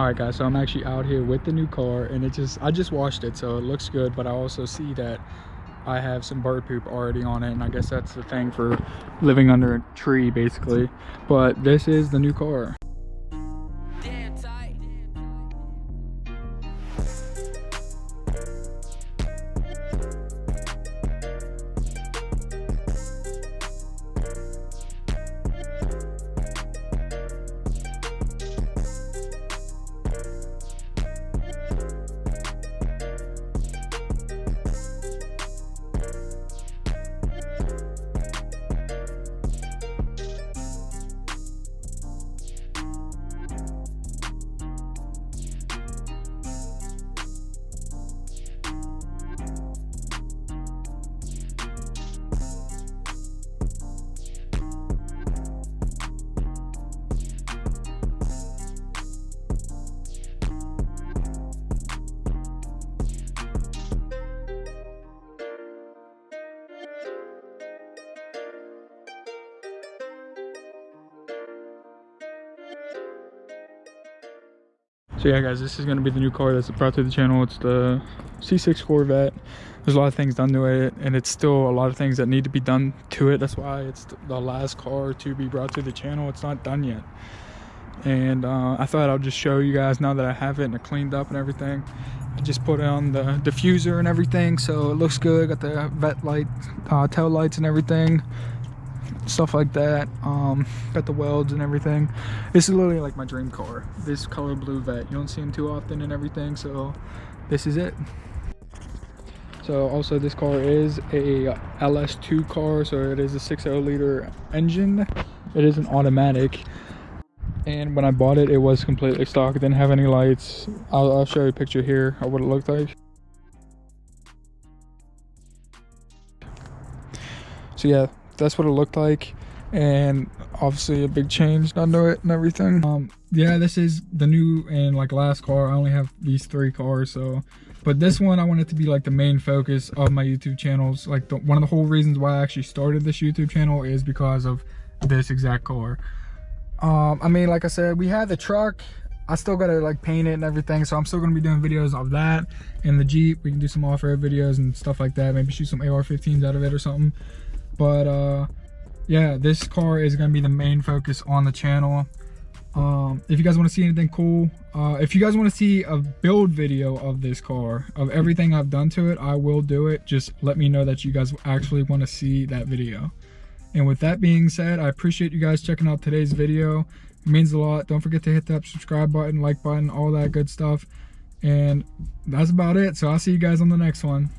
All right guys, so I'm actually out here with the new car, and I just washed it, so it looks good, but I also see that I have some bird poop already on it, and I guess that's the thing for living under a tree basically. But this is the new car. So yeah guys, this is going to be the new car that's brought to the channel. It's the C6 Corvette. There's a lot of things done to it, and it's still a lot of things that need to be done to it. That's why it's the last car to be brought to the channel. It's not done yet, and I thought I'll just show you guys now that I have it and it cleaned up and everything. I just put on the diffuser and everything, so it looks good. Got the vet light, tail lights and everything, stuff like that. Got the welds and everything. This is literally like my dream car, this color blue vet. You don't see them too often and everything, so this is it. So also this car is a LS2 car, so it is a 6.0 liter engine. It is an automatic, and when I bought it, it was completely stock. It didn't have any lights. I'll show you a picture here of what it looked like. So yeah, that's what it looked like, and obviously a big change done to it and everything. Yeah, this is the new and like last car. I only have these 3 cars, so but this one I want it to be like the main focus of my YouTube channels. Like one of the whole reasons why I actually started this YouTube channel is because of this exact car. I mean, like I said, we had the truck. I still gotta like paint it and everything, so I'm still gonna be doing videos of that. And the Jeep, we can do some off-road videos and stuff like that, maybe shoot some AR-15s out of it or something. But yeah, this car is gonna be the main focus on the channel. If you guys want to see anything cool, if you guys want to see a build video of this car, of everything I've done to it, I will do it. Just let me know that you guys actually want to see that video. And with that being said, I appreciate you guys checking out today's video. It means a lot. Don't forget to hit that subscribe button, like button, all that good stuff. And that's about it. So I'll see you guys on the next one.